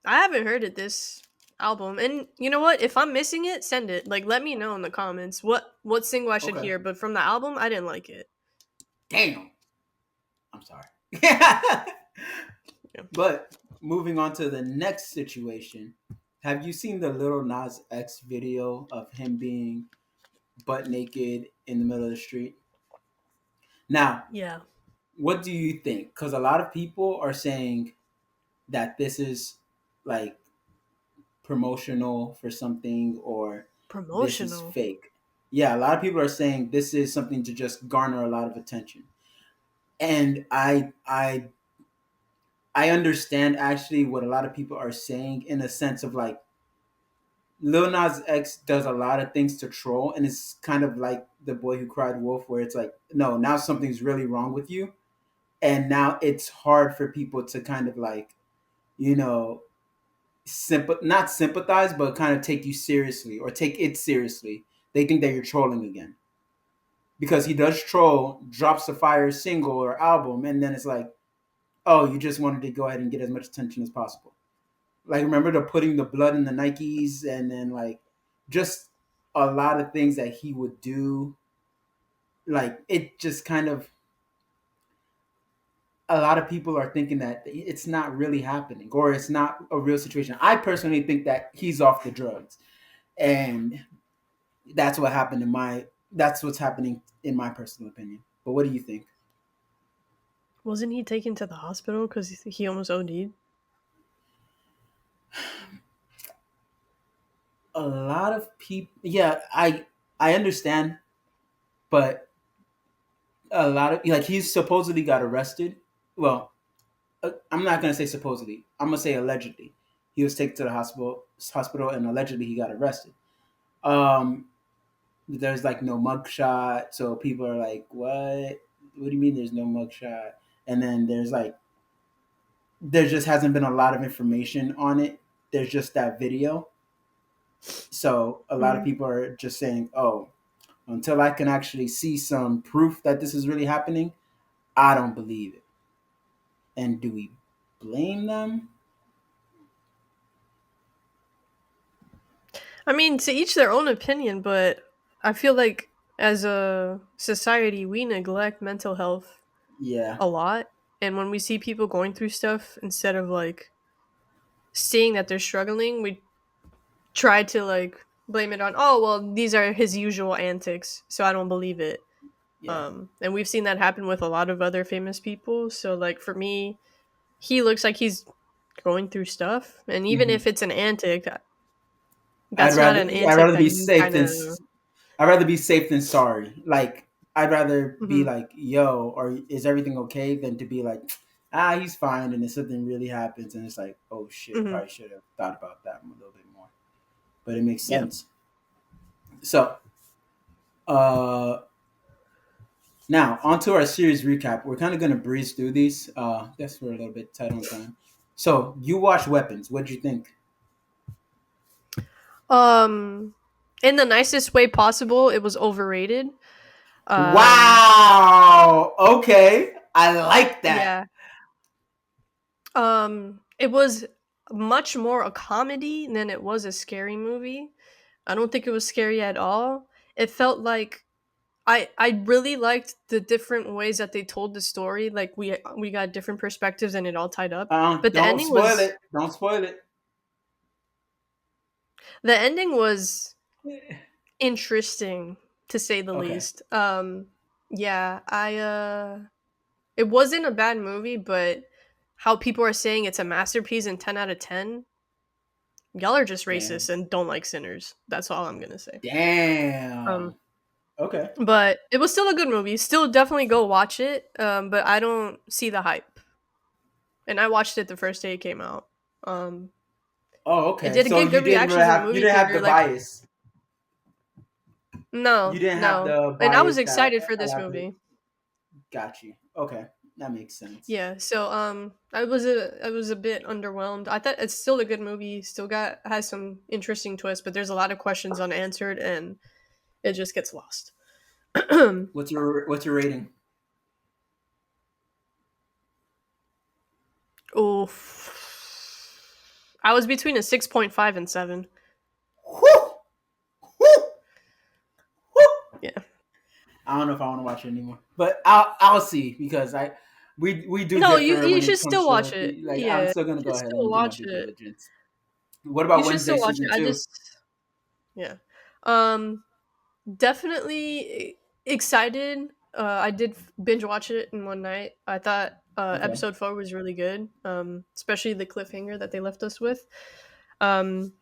I haven't heard it this album, and you know what? If I'm missing it, send it. Like, let me know in the comments what single I should Okay. hear. But from the album, I didn't like it. Damn. I'm sorry. Yeah. But moving on to the next situation, have you seen the Lil Nas X video of him being butt naked in the middle of the street? Now, Yeah. what do you think? Because a lot of people are saying that this is like promotional for something, or this is Promotional. fake. Yeah, a lot of people are saying this is something to just garner a lot of attention. And I understand actually what a lot of people are saying, in a sense of like, Lil Nas X does a lot of things to troll, and it's kind of like The Boy Who Cried Wolf, where it's like, no, now something's really wrong with you, and now it's hard for people to kind of like, you know, not sympathize, but kind of take you seriously or take it seriously. They think that you're trolling again, because he does troll, drops a fire single or album, and then it's like, oh, you just wanted to go ahead and get as much attention as possible. Like, remember the putting the blood in the Nikes, and then like just a lot of things that he would do. Like, it just kind of, a lot of people are thinking that it's not really happening, or it's not a real situation. I personally think that he's off the drugs, and that's what happened in my. That's what's happening in my personal opinion. But what do you think? Wasn't he taken to the hospital because he almost OD'd? A lot of people, yeah, I understand, but a lot of, like, he's supposedly got arrested, well, I'm not gonna say supposedly. I'm gonna say allegedly. He was taken to the hospital, and allegedly he got arrested. Um, there's like no mugshot, so people are like, "What? What do you mean there's no mugshot?" And then there's like, there just hasn't been a lot of information on it. There's just that video, so a lot of Mm-hmm. people are just saying, "Oh, until I can actually see some proof that this is really happening, I don't believe it." And do we blame them? I mean, to each their own opinion, but I feel like as a society, we neglect mental health Yeah. a lot. And when we see people going through stuff, instead of like seeing that they're struggling, we try to like blame it on, oh, well, these are his usual antics, so I don't believe it. Yeah. And we've seen that happen with a lot of other famous people. So, like, for me, he looks like he's going through stuff. And even Hmm. if it's an antic, I'd that's not rather an I'd antic rather that be you safe kind than of. I'd rather be safe than sorry. Like I'd rather be Mm-hmm, like, "Yo," or "Is everything okay?" than to be like, he's fine," and then something really happens, and it's like, "Oh shit, mm-hmm, probably should have thought about that a little bit more." But it makes yeah. sense. So, uh, now onto our series recap. We're kind of gonna breeze through these. Guess we're a little bit tight on time. So you watch Weapons. What'd you think? Um, in the nicest way possible, it was overrated. Um, Wow. Okay, I like that. yeah. It was much more a comedy than it was a scary movie. I don't think it was scary at all. It felt like I really liked the different ways that they told the story. Like we got different perspectives and it all tied up. But Don't spoil it. Don't spoil it. the ending was interesting to say the Okay. least. Yeah, I it wasn't a bad movie, but how people are saying it's a masterpiece and 10 out of 10, y'all are just Damn. racist and don't like sinners. That's all I'm going to say. Um Damn. Okay. but it was still a good movie. Still definitely go watch it. But I don't see the hype. And I watched it the first day it came out. Um, Oh, it okay. did So get you good didn't really reactions in the have movie you didn't have theater. the Like, bias. You no, didn't have no, the and I was bias that excited for a this lot of people. movie. Got you. Okay, that makes sense. Yeah, so I was a bit underwhelmed. I thought it's still a good movie. Still got has some interesting twists, but there's a lot of questions unanswered, and it just gets lost. What's your rating? Oof. I was between a 6.5 and 7. Whew, whew, whew. Yeah. I don't know if I want to watch it anymore, but I'll see because we do No, you differ you when should it still comes watch to it. like. I'm Yeah, still you gonna go should ahead still and do my watch due it. diligence. What You about should Wednesday still watch it. season I two? just yeah. Um Definitely excited. I did binge watch it in one night. I thought Okay. episode 4 was really good, especially the cliffhanger that they left us with. Um,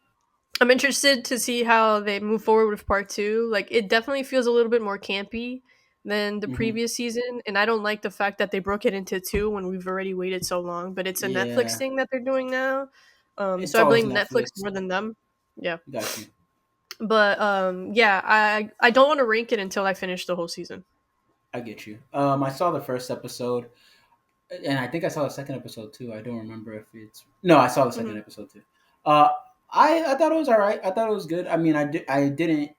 I'm interested to see how they move forward with part 2. Like, it definitely feels a little bit more campy than the Hmm. previous season, and I don't like the fact that they broke it into 2 when we've already waited so long. But it's a Netflix Yeah, thing that they're doing now, it's so I always blame Netflix Netflix. more than them. Yeah. Got you. But yeah, I don't want to rank it until I finish the whole season. I get you. I saw the first episode, and I think I saw the second episode too. I don't remember if it's no. I saw the second Hmm. episode too. Uh, I thought it was all right. I thought it was good. I mean, I didn't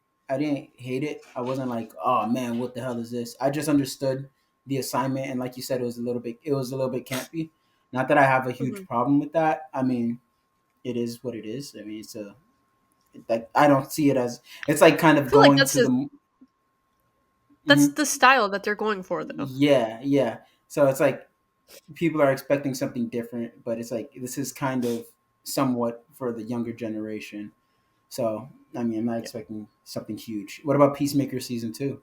hate it. I wasn't like, oh man, what the hell is this? I just understood the assignment, and like you said, it was a little bit campy. Not that I have a Hmm. huge problem with that. I mean, it is what it is. I mean, like I don't see it as it's like kind I of feel like going to the. that's Mhm. the style that they're going for, though. Yeah, yeah. So it's like people are expecting something different, but it's like this is kind of somewhat for the younger generation. So I mean, I'm not Yeah. expecting something huge. What about Peacemaker season two?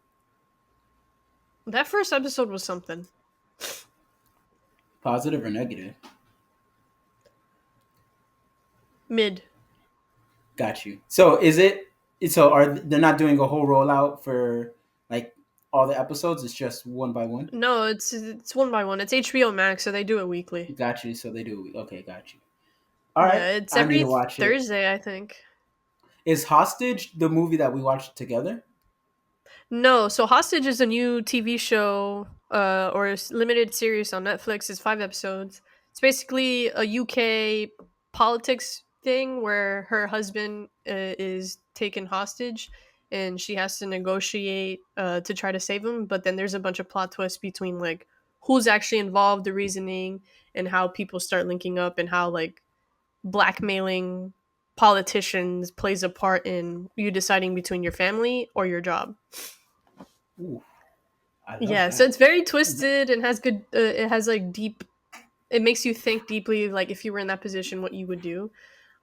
That first episode was something. Positive or negative? Mid. Got you. So is it? So are they're not doing a whole rollout for like? all the episodes? It's just one by one. No, it's one by one. It's HBO Max, so they do it weekly. Got you. So they do. Okay, got you. All right, Yeah, it's I need every to watch it. Thursday, I think. Is Hostage the movie that we watched together? No, so Hostage is a new TV show or a limited series on Netflix. It's 5 episodes. It's basically a UK politics thing where her husband is taken hostage and she has to negotiate to try to save him. But then there's a bunch of plot twists between like who's actually involved, the reasoning, and how people start linking up and how like blackmailing politicians plays a part in you deciding between your family or your job. Ooh, I love Yeah, so that. it's very twisted and has good. It has like deep. It makes you think deeply, like if you were in that position, what you would do.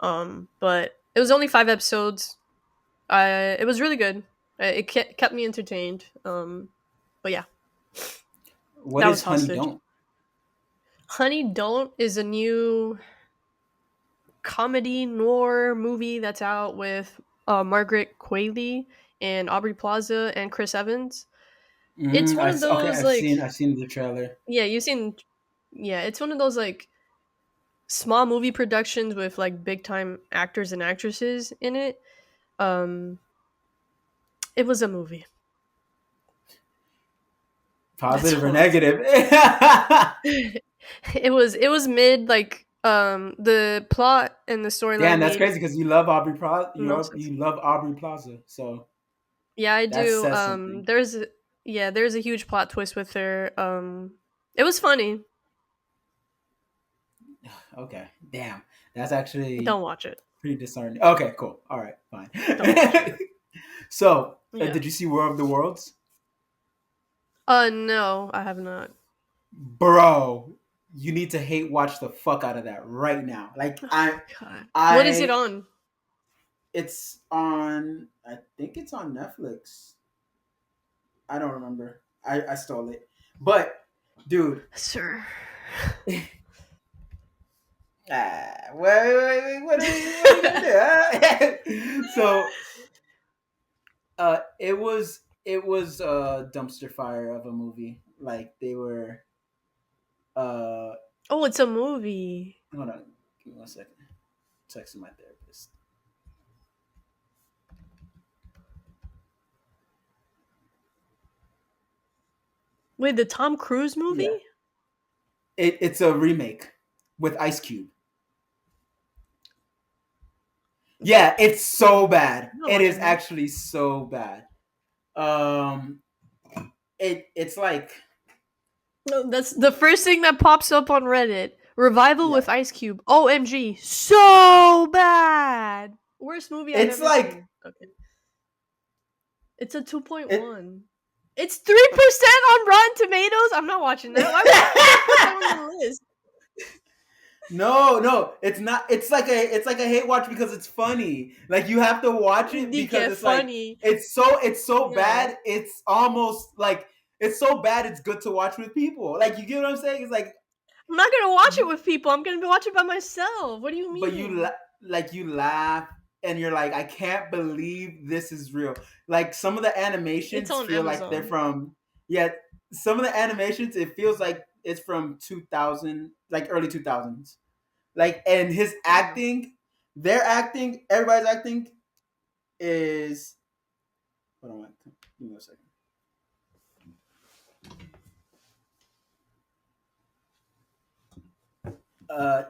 But it was only 5 episodes. It was really good. It kept me entertained. But yeah, What that is was Honey Hostage. Don't? Honey Don't is a new comedy noir movie that's out with Margaret Qualley and Aubrey Plaza and Chris Evans. It's one of Okay, those like I've seen the trailer. yeah, you've seen yeah, it's one of those like small movie productions with like big time actors and actresses in it. Um, it was a movie. That's Positive or all I'll say. negative? It was mid like the plot and the storyline Damn, that's made crazy because you love Aubrey Plaza. no sense. You love Aubrey Plaza, so Yeah, I that do. says something. There's a huge plot twist with her. It was funny. Okay, damn, that's actually Don't watch it. pretty discerning. Okay, cool. All right, fine. Don't watch it. So, Yeah. did you see War of the Worlds, No, I have not. bro? You need to hate watch the fuck out of that right now. Like Oh my god. What is it I, on? it's on. I think it's on Netflix. I don't remember. I stole it, but dude. Sir. Wait, what are you gonna do? So, it was a dumpster fire of a movie. Like they were. Uh, Oh, it's a movie. hold on, give me 1 second. Texting my therapist. Wait, the Tom Cruise movie? Yeah, it's a remake with Ice Cube. Yeah, it's so bad. I'm not It is watching that. actually so bad. Um, it's like No, that's the first thing that pops up on Reddit. Revival yeah, with Ice Cube. OMG. So bad. Worst movie I've it's ever like seen. Okay. It's a it. 2.1. It's 3% on Rotten Tomatoes? I'm not watching that. Why would I put that on the list? No, it's not. It's like a hate watch because it's funny. Like you have to watch it because DK it's like funny. it's so No. bad. It's almost like it's so bad. It's good to watch with people. Like you get what I'm saying? It's like, I'm not gonna watch it with people. I'm gonna watch it by myself. What do you but mean? like you laugh and you're like, I can't believe this is real. Like some of the It's animations on feel like they're Amazon. from yeah. Some of the animations it feels like it's from 2000, like early 2000s. Like and his Mm. acting, their acting, everybody's acting is. Hold on, give me a second.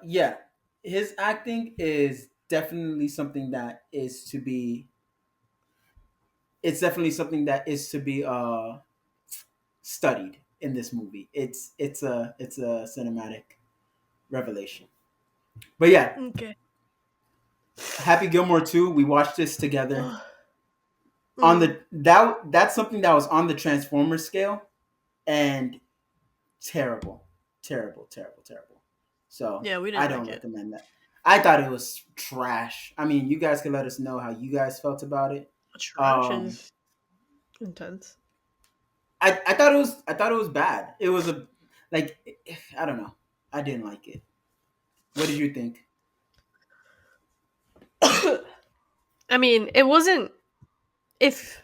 Yeah, his acting is definitely something that is to be. It's definitely something that is to be studied in this movie. It's a cinematic revelation. But yeah, Okay. Happy Gilmore 2. We watched this together on Mm. the that's something that was on the Transformer scale and terrible, terrible. So Yeah, we I didn't like don't it. recommend that. I thought it was trash. I mean, you guys can let us know how you guys felt about it. Trash Um, is intense. I thought it was bad. It was a like I don't know. I didn't like it. What did you think? I mean, it wasn't if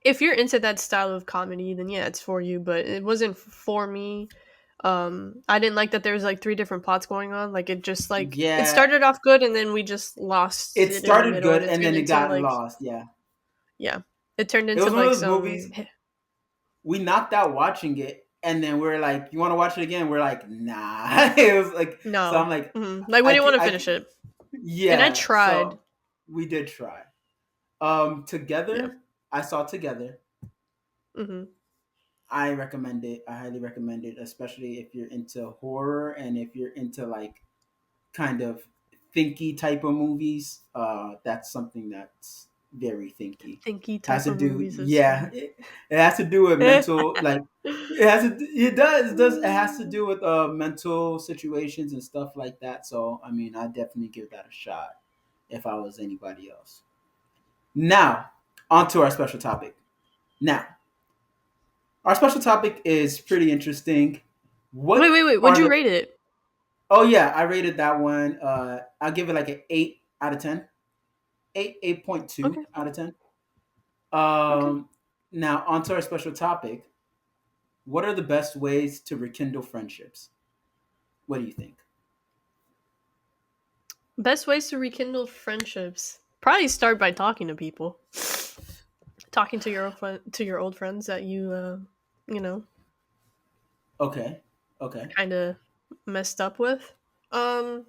if you're into that style of comedy, then yeah, it's for you. But it wasn't for me. I didn't like that there was like three different plots going on. Like it just like it Yeah, started off good, and then we just lost it it in the started middle, good and it and turned then it into got like lost. Yeah, yeah, it turned it into was one of like those movies. some We knocked out watching it, and then we're like, "You want to watch it again?" We're like, "Nah." It was like, so no, I'm like, like we I, didn't want ca- to I, finish ca- it, and I yeah. tried. So we did try. Yeah. Together, I saw Together. Mm-hmm. I recommend it. I highly recommend it, especially if you're into horror and if you're into like kind of thinky type of movies. That's something that's very thinky. Thinky Has type to of do, movies is yeah. funny. It has to do with mental, like it has to. It does. It has to do with mental situations and stuff like that. So I mean, I definitely give that a shot if I was anybody else. Now, on to our special topic. Now, our special topic is pretty interesting. Wait, What wait, wait. What'd are you the? rate it? Oh yeah, I rated that one. I'll give it like an 8 out of 10. 8.2 Okay, out of 10. okay. Um, Now onto our special topic. What are the best ways to rekindle friendships? What do you think? Best ways to rekindle friendships. Probably start by talking to people. Talking to your old friends that you know, Okay, okay. kind of messed up with. Um,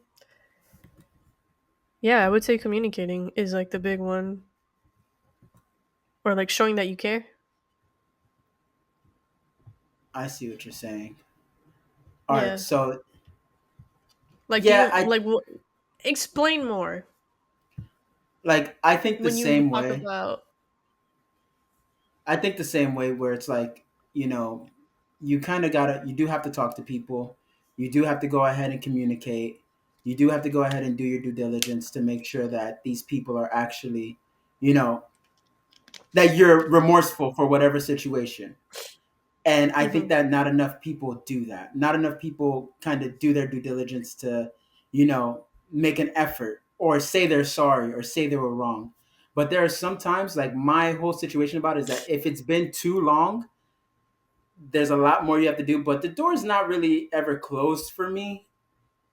yeah, I would say communicating is like the big one, or like showing that you care. I see what you're saying. All right, Yeah, so like yeah, explain more I think the when you same talk way. about. I think the same way where it's like, you kind of gotta, you do have to talk to people. You do have to go ahead and communicate. You do have to go ahead and do your due diligence to make sure that these people are actually, you know, that you're remorseful for whatever situation. And I think Hmm. that not enough people do that. Not enough people kind of do their due diligence to, make an effort or say they're sorry or say they were wrong. But there are sometimes, like my whole situation about it is that if it's been too long, there's a lot more you have to do. But the door is not really ever closed for me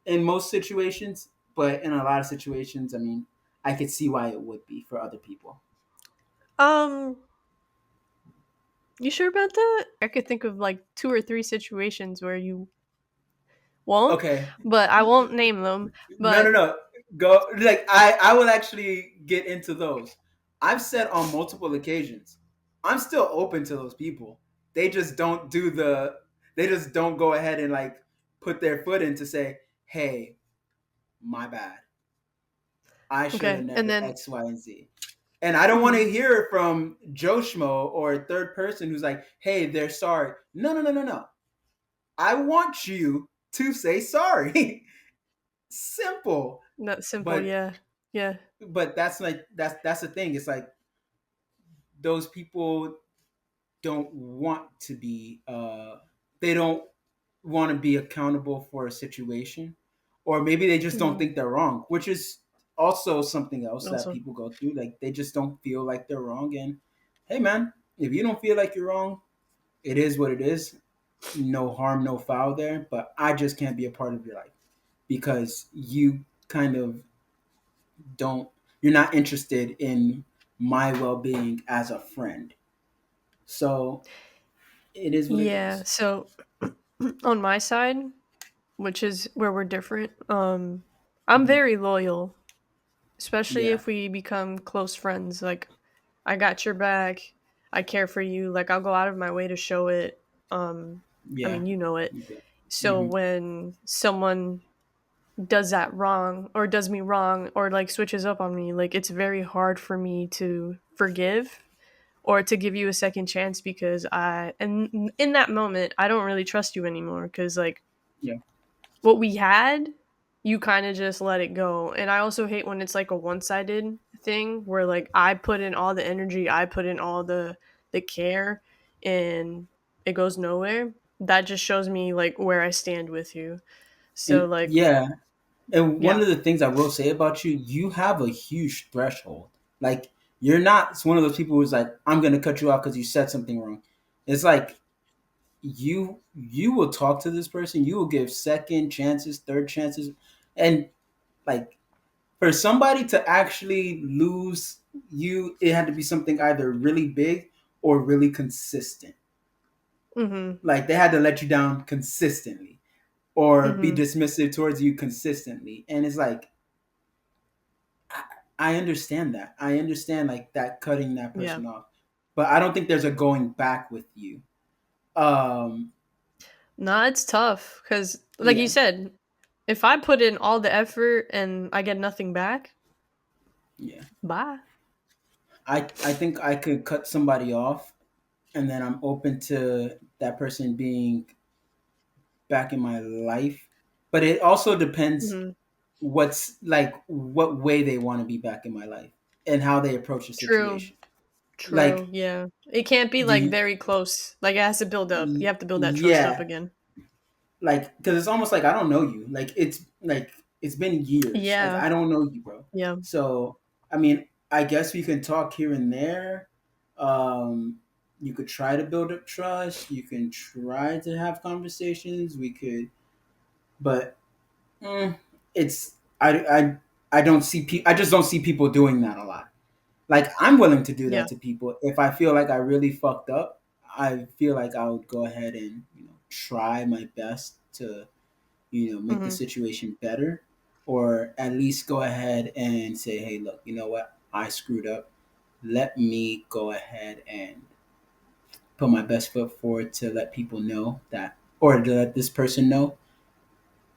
in most situations. But in a lot of situations, I mean, I could see why it would be for other people. Um, you sure about that? I could think of like two or three situations where you won't, Okay, but I won't name them. no, no, But no. Go, like I will actually get into those. I've said on multiple occasions, I'm still open to those people. They just don't do the. They just don't go ahead and like put their foot in to say, "Hey, my bad. I should have okay, and never then X, Y, and Z." And I don't want mhm. to hear from Joe Schmo or a third person who's like, "Hey, they're sorry." No, no, no, no, no. I want you to say sorry. Simple. Not simple, But yeah. Yeah. that's like that's the thing. It's like those people don't want to be they don't want to be accountable for a situation, or maybe they just don't Mhm. think they're wrong, which is also something else that Also. people go through. Like they just don't feel like they're wrong. And hey man, if you don't feel like you're wrong, it is what it is. No harm, no foul there. But I just can't be a part of your life because you kind of don't you're not interested in my well-being as a friend. So it is what it Yeah, is. so on my side, which is where we're different, I'm Mhm. very loyal, especially Yeah, if we become close friends. Like, I got your back, I care for you, like, I'll go out of my way to show it. Um, I yeah, mean, you know it. okay. So Hmm. when someone does that wrong or does me wrong or like switches up on me, like, it's very hard for me to forgive or to give you a second chance because and in that moment I don't really trust you anymore because like Yeah, what we had, you kind of just let it go. And I also hate when it's like a one-sided thing where like I put in all the energy, I put in all the care, and it goes nowhere. That just shows me like where I stand with you. So and like yeah, and one yeah. of the things I will say about you, you have a huge threshold. Like You're not one of those people who's like, I'm gonna cut you off because you said something wrong. It's like you will talk to this person, you will give second chances, third chances, and like for somebody to actually lose you, it had to be something either really big or really consistent. Mm-hmm. Like they had to let you down consistently or be Mm-hmm. dismissive towards you consistently. And it's like I understand that. I understand like that cutting that Yeah. person off. But I don't think there's a going back with you. Um Nah, it's tough because, like you yeah. said, if I put in all the effort and I get nothing back, Yeah. bye. I think I could cut somebody off and then I'm open to that person being back in my life. But it also depends Mm-hmm. what's like what way they want to be back in my life and how they approach the True. situation. True. Like Yeah. It can't be do like you, very close. Like it has to build up. You have to build that trust up yeah, again. like because it's almost like I don't know you. Like it's been years. Like Yeah. I don't know you, bro. Yeah. So I mean, I guess we can talk here and there. Um, you could try to build up trust. You can try to have conversations. We could, but it's I don't see I just don't see people doing that a lot. Like I'm willing to do Yeah. that to people if I feel like I really fucked up. I feel like I would go ahead and try my best to make the Mm-hmm. situation better, or at least go ahead and say, hey, look, you know what, I screwed up. Let me go ahead and put my best foot forward to let people know that, or to let this person know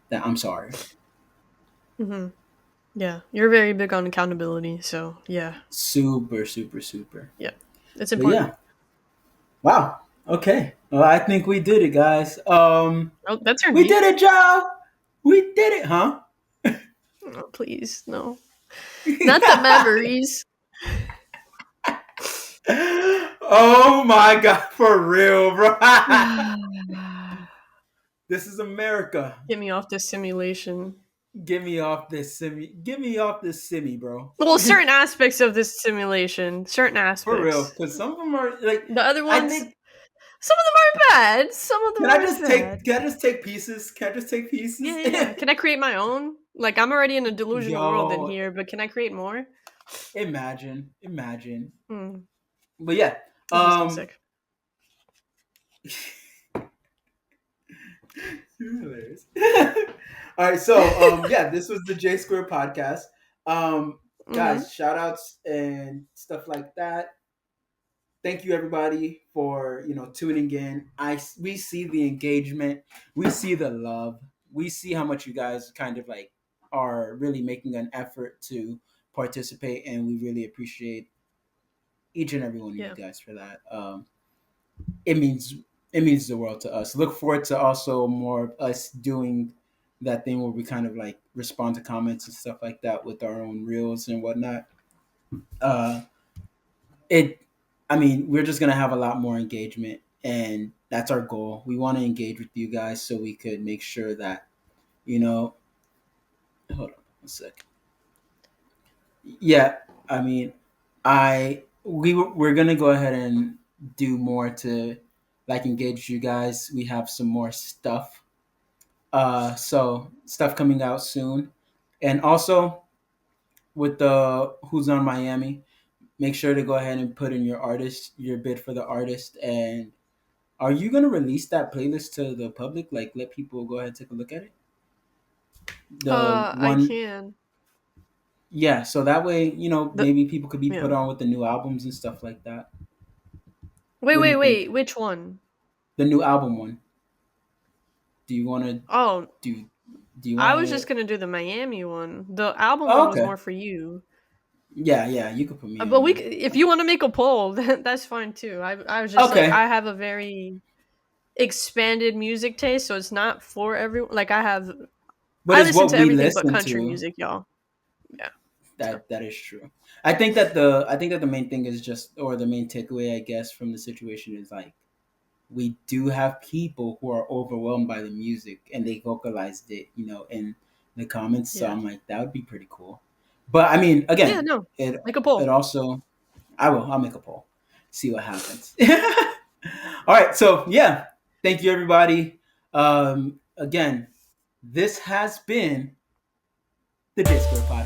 that I'm sorry. Mm-hmm. Yeah. You're very big on accountability. So, yeah. Super, super, super. Yeah. It's But important. yeah, wow. Okay. Well, I think we did it, guys. Oh, that's your We knee. did it, Joe. We did it, huh? Oh, please. No. Not the memories. Oh my god, for real, bro. This is America. Get me off this simulation. Get me off this simi. Get me off this simi, bro. Well, certain aspects of this simulation. Certain For real, aspects. because some of them are like. The other I ones, think. some of them are bad. Some of them Can I are just bad. take? Can I just take pieces? Can I just take Yeah, pieces? yeah, yeah. Can I create my own? Like, I'm already in a delusional world in Yo, here, but can I create more? imagine. Hmm. But yeah, That'd be so um, sick. hilarious. All right, so yeah, this was the Jaysquared podcast. Mm-hmm. Guys, shout outs and stuff like that. Thank you everybody for tuning in. We see the engagement, we see the love, we see how much you guys kind of like are really making an effort to participate, and we really appreciate each and every one of you Yeah. guys for that. It means it means the world to us. Look forward to also more of us doing that thing where we kind of like respond to comments and stuff like that with our own reels and whatnot. Uh, it, I mean, we're just gonna have a lot more engagement, and that's our goal. We want to engage with you guys so we could make sure that you know. Hold on a sec. Yeah, I mean, we're gonna go ahead and do more to like engage you guys. We have some more stuff, so stuff coming out soon, and also with the Who's on Miami, make sure to go ahead and put in your bid for the artist. And are you gonna release that playlist to the public? Like, let people go ahead and take a look at it. The I one, can. yeah. So that way, The maybe people could be Yeah. put on with the new albums and stuff like that. Wait, What do wait, you think? wait. Which one? The new album one. Do you want to Oh, do? Do you I want was to? just gonna do the Miami one. The album Oh, one was okay. more for you. Yeah, yeah. You could put me But on there. if you want to make a poll, that's fine too. I was just like, Okay. I have a very expanded music taste, so it's not for everyone. Like But I it's listen what to we everything but listen country to. music, y'all. Yeah. So That is true. I think that the main thing is just, or the main takeaway, I guess, from the situation is like we do have people who are overwhelmed by the music and they vocalized it, in the comments. So yeah, I'm like, that would be pretty cool. But I mean, yeah. again, No, it make a it poll. also I will. I'll make a poll. See what happens. All right. So yeah, thank you everybody. Again, this has been the Jaysquared Podcast.